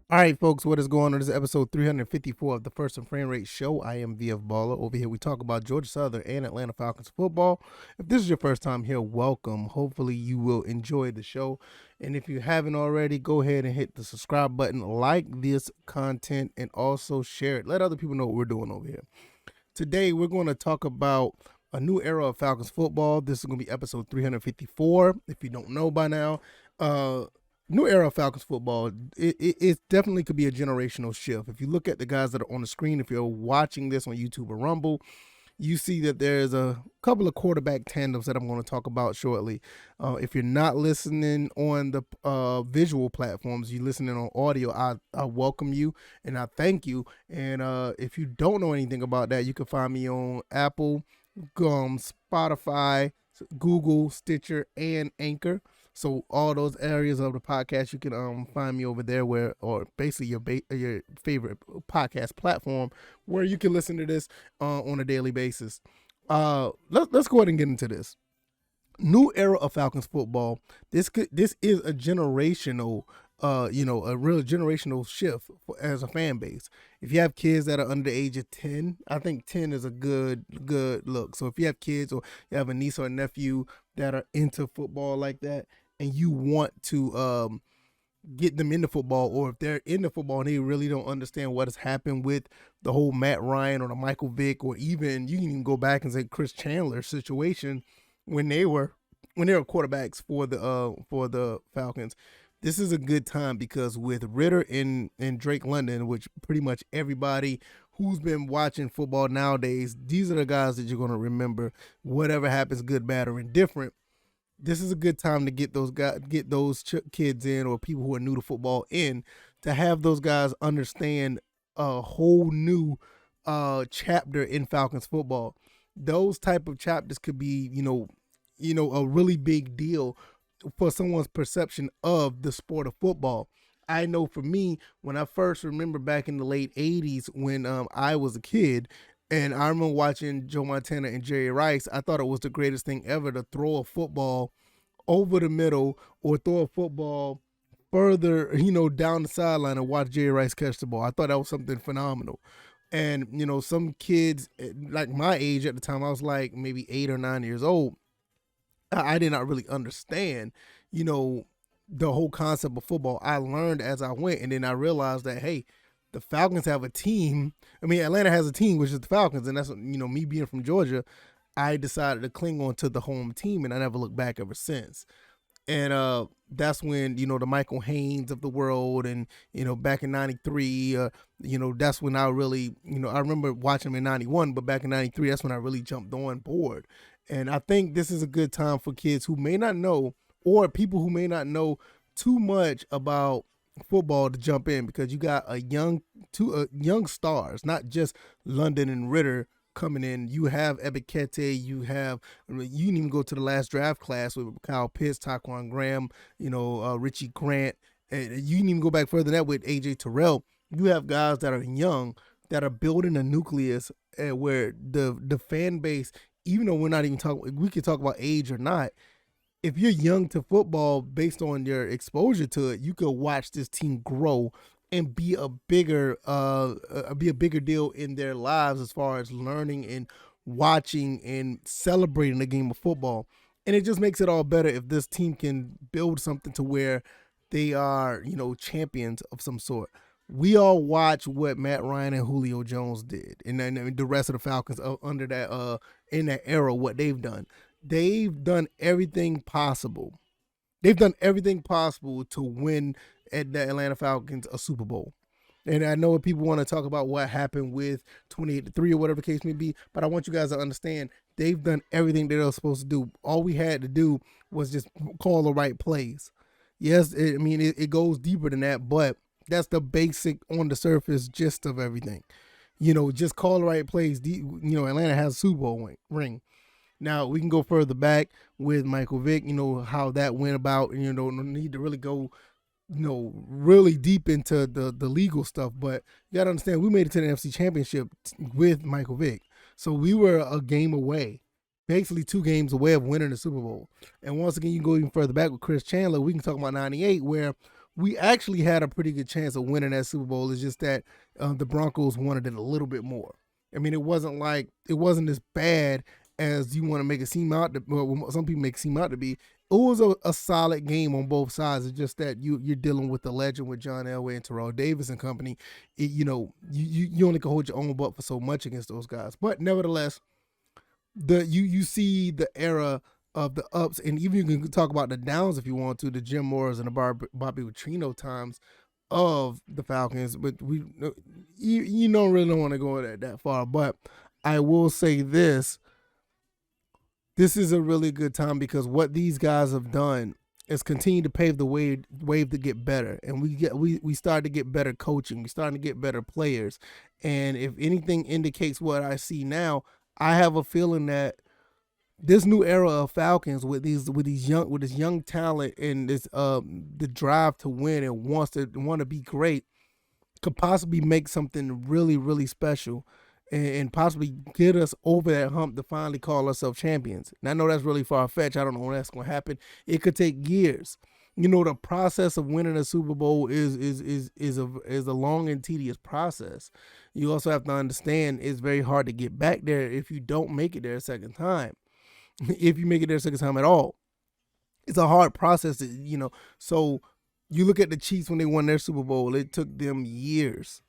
All right, folks, what is going on? This is episode 354 of the First and Frame Rate Show. I am VF Baller. Over here, we talk about Georgia Southern and Atlanta Falcons football. If this is your first time here, welcome. Hopefully, you will enjoy the show. And if you haven't already, go ahead and hit the subscribe button, like this content, and also share it. Let other people know what we're doing over here. Today, we're going to talk about a new era of Falcons football. This is going to be episode 354. If you don't know by now, new era of Falcons football, it definitely could be a generational shift. If you look at the guys that are on the screen, if you're watching this on YouTube or Rumble, you see that there's a couple of quarterback tandems that I'm going to talk about shortly. If you're not listening on the visual platforms, you're listening on audio, I welcome you and I thank you. And if you don't know anything about that, you can find me on Apple, Spotify, Google, Stitcher, and Anchor. So all those areas of the podcast, you can find me over there, or basically your favorite podcast platform, where you can listen to this on a daily basis. Let's go ahead and get into this new era of Falcons football. This is a generational, a real generational shift as a fan base. If you have kids that are under the age of 10, I think 10 is a good look. So if you have kids or you have a niece or a nephew that are into football like that, and you want to get them into football, or if they're into football and they really don't understand what has happened with the whole Matt Ryan or the Michael Vick, or even you can even go back and say Chris Chandler situation when they were quarterbacks for the Falcons. This is a good time because with Ritter and Drake London, which pretty much everybody who's been watching football nowadays, these are the guys that you're going to remember. Whatever happens, good, bad, or indifferent, this is a good time to get those kids in, or people who are new to football in, to have those guys understand a whole new chapter in Falcons football. Those type of chapters could be, a really big deal for someone's perception of the sport of football. I know for me, when I first remember back in the late 80s when I was a kid, and I remember watching Joe Montana and Jerry Rice, I thought it was the greatest thing ever to throw a football over the middle or throw a football further, down the sideline and watch Jerry Rice catch the ball. I thought that was something phenomenal. And, some kids like my age at the time, I was like maybe 8 or 9 years old. I did not really understand, the whole concept of football. I learned as I went, and then I realized that, hey, the Falcons have a team. I mean, Atlanta has a team, which is the Falcons, and that's, me being from Georgia, I decided to cling on to the home team, and I never looked back ever since. And that's when, the Michael Haynes of the world, and, back in 93, that's when I really, I remember watching him in 91, but back in 93, that's when I really jumped on board. And I think this is a good time for kids who may not know, or people who may not know too much about football, to jump in, because you got two young stars, not just London and Ritter coming in. You have Ebikete, you didn't even go to the last draft class with Kyle Pitts, Taquan Graham, Richie Grant, and you didn't even go back further than that with AJ Terrell. You have guys that are young that are building a nucleus where the fan base, even though we're not even talking, we could talk about age or not. If you're young to football, based on your exposure to it, you could watch this team grow and be a bigger deal in their lives as far as learning and watching and celebrating the game of football. And it just makes it all better if this team can build something to where they are, champions of some sort. We all watch what Matt Ryan and Julio Jones did, and then the rest of the Falcons under that in that era, what they've done. They've done everything possible. They've done everything possible to win at the Atlanta Falcons a Super Bowl. And I know people want to talk about what happened with 28-3 or whatever the case may be, but I want you guys to understand they've done everything they're supposed to do. All we had to do was just call the right plays. Yes, it goes deeper than that, but that's the basic, on the surface gist of everything. Just call the right plays. Atlanta has a Super Bowl ring. Now, we can go further back with Michael Vick, how that went about. No need to really go, really deep into the legal stuff. But you got to understand, we made it to the NFC Championship with Michael Vick. So we were a game away, basically 2 games away of winning the Super Bowl. And once again, you can go even further back with Chris Chandler. We can talk about 98, where we actually had a pretty good chance of winning that Super Bowl. It's just that the Broncos wanted it a little bit more. I mean, it wasn't as bad as you want to make it seem out to, well, some people make it seem out to be. It was a solid game on both sides. It's just that you're dealing with the legend with John Elway and Terrell Davis and company. You only can hold your own butt for so much against those guys. But nevertheless, you see the era of the ups, and even you can talk about the downs if you want to, the Jim Morris and the Bobby Petrino times of the Falcons. But you don't really want to go that far. But I will say this. This is a really good time because what these guys have done is continue to pave the wave to get better, and we start to get better coaching. We starting to get better players, and if anything indicates what I see now, I have a feeling that this new era of Falcons with this young talent and this the drive to win and want to be great could possibly make something really, really special. And possibly get us over that hump to finally call ourselves champions. And I know that's really far-fetched. I don't know when that's going to happen. It could take years. The process of winning a Super Bowl is a long and tedious process. You also have to understand it's very hard to get back there if you don't make it there a second time. If you make it there a second time at all. It's a hard process, So you look at the Chiefs when they won their Super Bowl. It took them years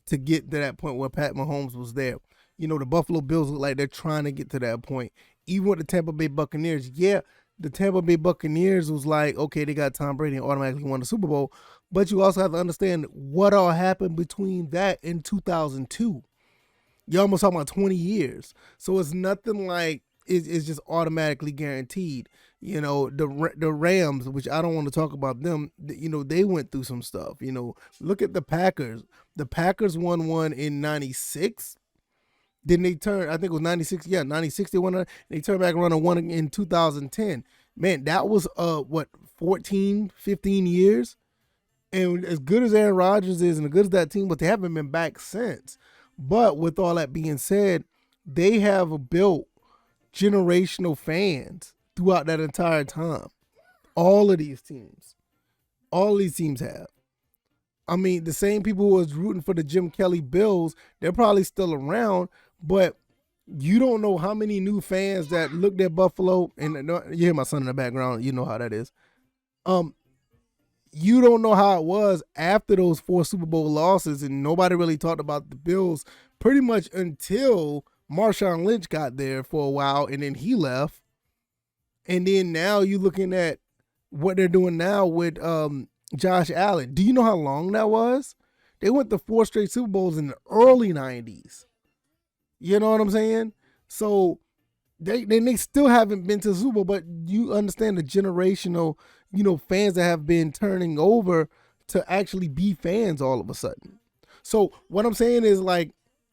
to get to that point where Pat Mahomes was there. The Buffalo Bills look like they're trying to get to that point. Even with the Tampa Bay Buccaneers, the Tampa Bay Buccaneers was like, okay, they got Tom Brady and automatically won the Super Bowl. But you also have to understand what all happened between that and 2002. You're almost talking about 20 years. So it's nothing like it's just automatically guaranteed. The Rams, which I don't want to talk about them, they went through some stuff. Look at the Packers. The Packers won one in 96. Then they turned, I think it was 96. Yeah, 96 they won. They turned back around and won in 2010. Man, that was 14, 15 years. And as good as Aaron Rodgers is and as good as that team, but they haven't been back since. But with all that being said, they have built generational fans throughout that entire time. All of these teams have. I mean, the same people who was rooting for the Jim Kelly Bills, they're probably still around, but you don't know how many new fans that looked at Buffalo, and you hear my son in the background, you know how that is. You don't know how it was after those 4 Super Bowl losses, and nobody really talked about the Bills pretty much until Marshawn Lynch got there for a while, and then he left. And then now you're looking at what they're doing now with Josh Allen. Do you know how long that was? They went to 4 straight Super Bowls in the early 90s. You know what I'm saying? So they still haven't been to the Super Bowl, but you understand the generational, fans that have been turning over to actually be fans all of a sudden. So what I'm saying is, like,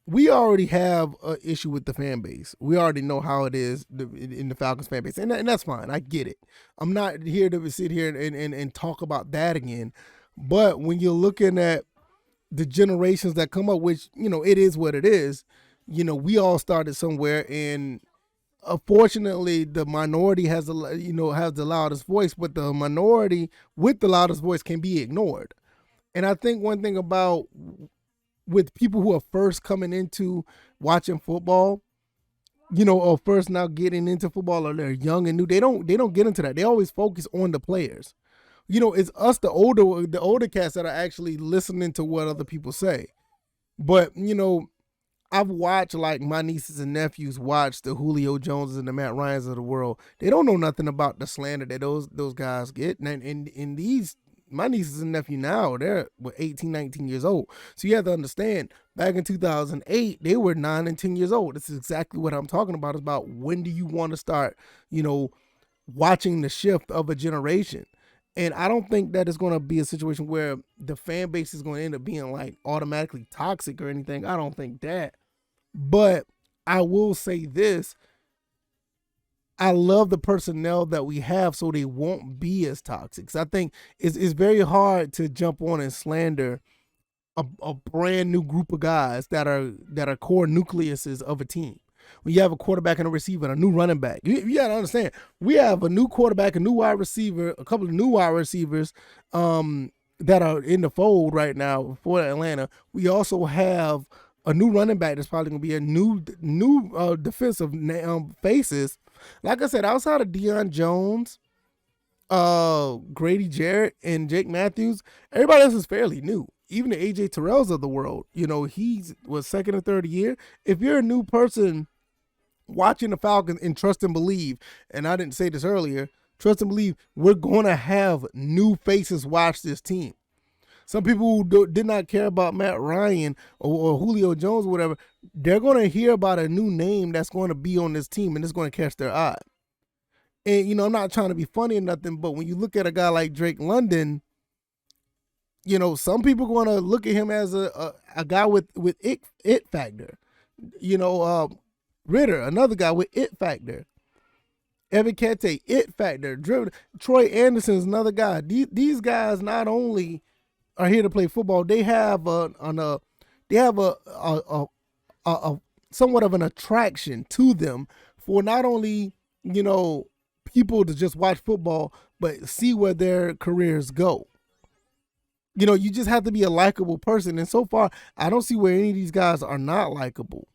we already have an issue with the fan base. We already know how it is in the Falcons fan base. And that's fine. I get it. I'm not here to sit here and talk about that again. But when you're looking at the generations that come up, which, it is what it is, we all started somewhere. And unfortunately, the minority has the loudest voice. But the minority with the loudest voice can be ignored. And I think one thing about with people who are first coming into watching football, or first now getting into football, or they're young and new, they don't get into that. They always focus on the players. It's us, the older cats, that are actually listening to what other people say. But, I've watched, like, my nieces and nephews watch the Julio Joneses and the Matt Ryans of the world. They don't know nothing about the slander that those guys get. And these, my nieces and nephew now, they're 18, 19 years old. So you have to understand, back in 2008, they were 9 and 10 years old. This is exactly what I'm talking about. It's about when do you want to start, watching the shift of a generation. And I don't think that it's going to be a situation where the fan base is going to end up being, like, automatically toxic or anything. I don't think that. But I will say this. I love the personnel that we have so they won't be as toxic. So I think it's very hard to jump on and slander a brand new group of guys that are core nucleuses of a team. When you have a quarterback and a receiver and a new running back, you got to understand, we have a new quarterback, a new wide receiver, a couple of new wide receivers, that are in the fold right now for Atlanta. We also have a new running back that's probably gonna be a new defensive faces. Like I said, outside of Deion Jones, Grady Jarrett, and Jake Matthews, everybody else is fairly new. Even the AJ Terrells of the world, he's was second or third year. If you're a new person watching the Falcons and trust and believe, and I didn't say this earlier, trust and believe we're going to have new faces watch this team. Some people who did not care about Matt Ryan or Julio Jones or whatever, they're going to hear about a new name that's going to be on this team and it's going to catch their eye. And, I'm not trying to be funny or nothing, but when you look at a guy like Drake London, some people are going to look at him as a guy with it factor. Ritter, another guy with it factor. Evan Kete, it factor. Troy Anderson is another guy. These guys not only are here to play football, they have a somewhat of an attraction to them for not only people to just watch football, but see where their careers go. You just have to be a likable person, and so far, I don't see where any of these guys are not likable.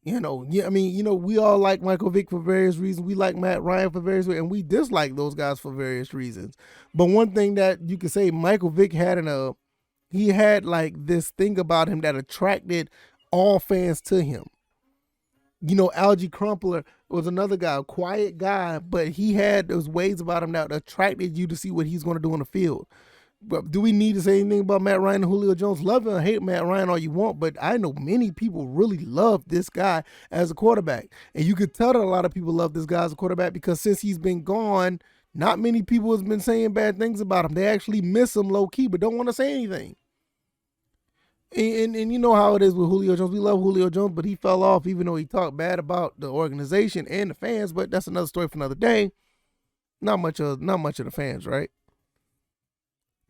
We all like Michael Vick for various reasons. We like Matt Ryan for various reasons, and we dislike those guys for various reasons. But one thing that you could say, Michael Vick he had like this thing about him that attracted all fans to him. Algie Crumpler was another guy, a quiet guy, but he had those ways about him that attracted you to see what he's going to do on the field. But do we need to say anything about Matt Ryan and Julio Jones? Love and hate Matt Ryan all you want, but I know many people really love this guy as a quarterback. And you could tell that a lot of people love this guy as a quarterback because since he's been gone, not many people have been saying bad things about him. They actually miss him low-key, but don't want to say anything. And you know how it is with Julio Jones. We love Julio Jones, but he fell off even though he talked bad about the organization and the fans, but that's another story for another day. Not much of the fans, right?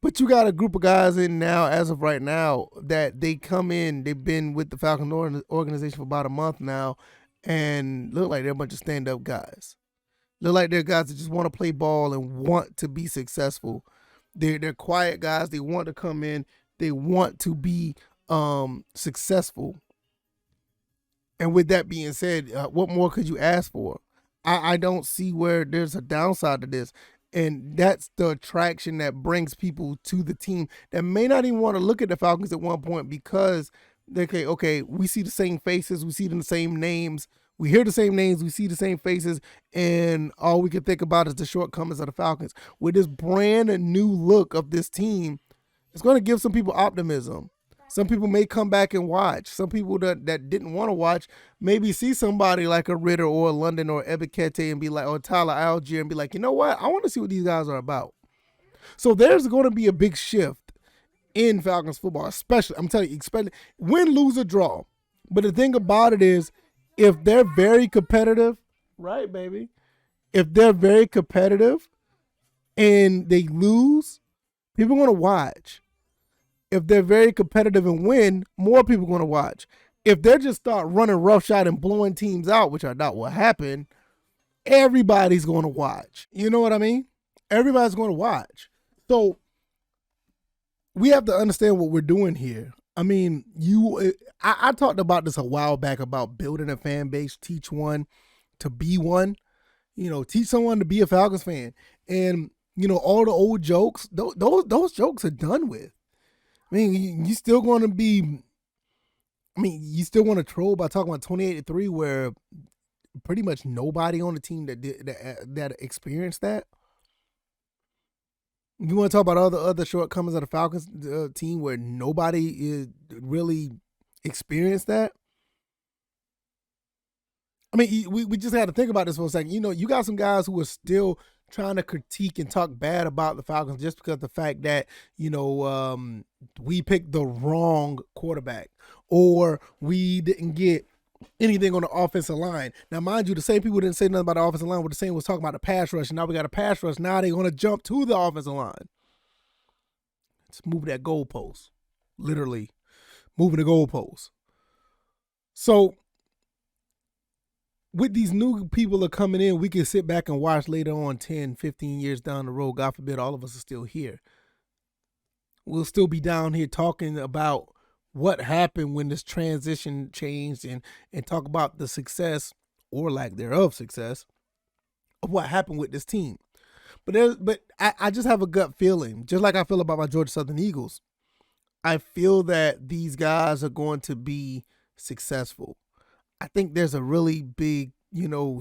But you got a group of guys in now, as of right now, that they come in. They've been with the Falcons organization for about a month now, and look like they're a bunch of stand-up guys. Look like they're guys that just want to play ball and want to be successful. They're quiet guys. They want to come in. They want to be successful. And with that being said, what more could you ask for? I don't see where there's a downside to this. And that's the attraction that brings people to the team that may not even want to look at the Falcons at one point because okay, we see the same faces, we see the same names, we hear the same names, we see the same faces, and all we can think about is the shortcomings of the Falcons. With this brand new look of this team, it's going to give some people optimism. Some people may come back and watch. Some people that didn't want to watch maybe see somebody like a Ritter or a London or Ebikete and be like, or Tyler Algier and be like, you know what? I want to see what these guys are about. So there's going to be a big shift in Falcons football, especially, I'm telling you, especially win, lose, or draw. But the thing about it is, if they're very competitive, right, baby? If they're very competitive and they lose, people are going to watch. If they're very competitive and win, more people are going to watch. If they just start running roughshod and blowing teams out, which I doubt will happen, everybody's going to watch. You know what I mean? Everybody's going to watch. So we have to understand what we're doing here. I mean, I talked about this a while back about building a fan base, teach one to be one, teach someone to be a Falcons fan. And, all the old jokes, those jokes are done with. I mean, you still going to you still want to troll by talking about 28-3 where pretty much nobody on the team that experienced that. You want to talk about all the other shortcomings of the Falcons team where nobody really experienced that? I mean, we just had to think about this for a second. You got some guys who are still trying to critique and talk bad about the Falcons just because of the fact that, we picked the wrong quarterback or we didn't get anything on the offensive line. Now, mind you, the same people didn't say nothing about the offensive line. What the same was talking about the pass rush. And now we got a pass rush. Now they're going to jump to the offensive line. Just move that goalpost. Literally moving the goalpost. So with these new people are coming in, we can sit back and watch later on 10, 15 years down the road. God forbid all of us are still here. we'll still be down here talking about what happened when this transition changed and talk about the success or lack thereof success of what happened with this team. But I just have a gut feeling, just like I feel about my Georgia Southern Eagles. I feel that these guys are going to be successful. I think there's a really big,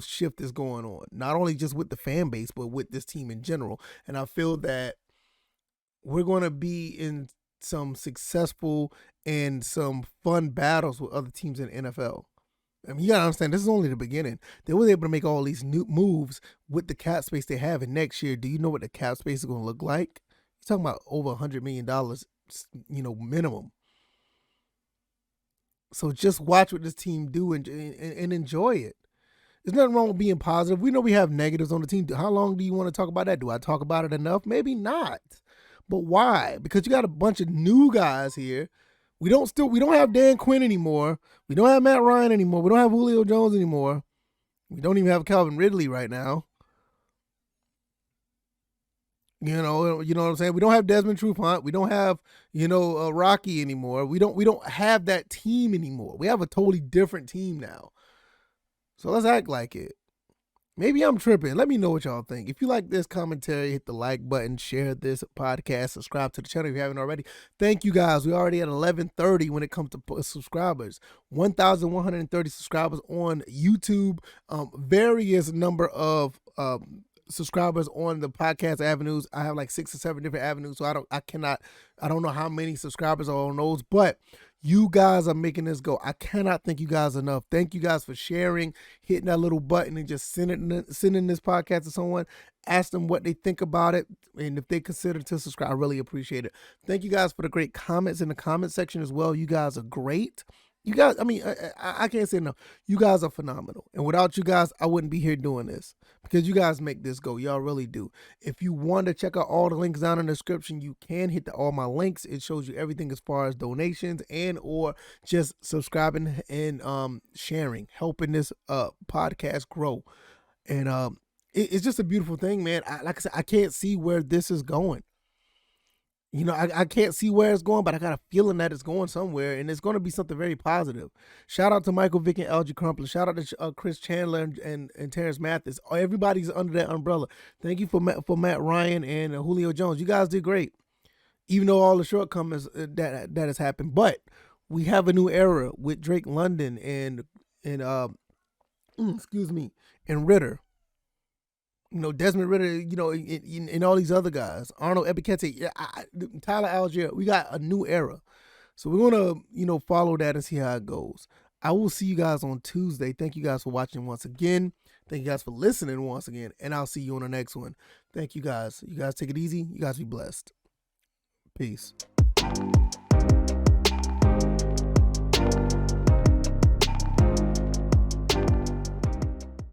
shift that's going on, not only just with the fan base, but with this team in general. And I feel that we're going to be in some successful and some fun battles with other teams in the NFL. I mean, you gotta understand, this is only the beginning. They were able to make all these new moves with the cap space they have, and next year, do you know what the cap space is going to look like? You're talking about over $100 million, minimum. So just watch what this team do and enjoy it. There's nothing wrong with being positive. We know we have negatives on the team. How long do you want to talk about that? Do I talk about it enough? Maybe not. But why? Because you got a bunch of new guys here. We don't have Dan Quinn anymore. We don't have Matt Ryan anymore. We don't have Julio Jones anymore. We don't even have Calvin Ridley right now. You know what I'm saying? We don't have Desmond Trufant. We don't have, Rocky anymore. We don't have that team anymore. We have a totally different team now. So let's act like it. Maybe I'm tripping. Let me know what y'all think. If you like this commentary, hit the like button, share this podcast, subscribe to the channel if you haven't already. Thank you guys. We're already at 1130 when it comes to subscribers. 1,130 subscribers on YouTube. Various number of subscribers on the podcast avenues. I have like 6 or 7 different avenues, so I don't know how many subscribers are on those, but you guys are making this go. I cannot thank you guys enough. Thank you guys for sharing, hitting that little button, and just sending this podcast to someone. Ask them what they think about it, and if they consider to subscribe, I really appreciate it. Thank you guys for the great comments in the comment section as well. You guys are great. You guys, I can't say enough. You guys are phenomenal. And without you guys, I wouldn't be here doing this because you guys make this go. Y'all really do. If you want to check out all the links down in the description, you can hit all my links. It shows you everything as far as donations and or just subscribing and sharing, helping this podcast grow. And it's just a beautiful thing, man. Like I said, I can't see where this is going. I can't see where it's going, but I got a feeling that it's going somewhere, and it's going to be something very positive. Shout out to Michael Vick and LG Crumpler. Shout out to Chris Chandler and Terrence Mathis. Everybody's under that umbrella. Thank you for Matt Ryan and Julio Jones. You guys did great, even though all the shortcomings that has happened. But we have a new era with Drake London and and Ritter. Desmond Ritter, and all these other guys, Arnold Ebiketie, Tyler Algier, we got a new era. So we're going to, follow that and see how it goes. I will see you guys on Tuesday. Thank you guys for watching once again. Thank you guys for listening once again. And I'll see you on the next one. Thank you guys. You guys take it easy. You guys be blessed. Peace.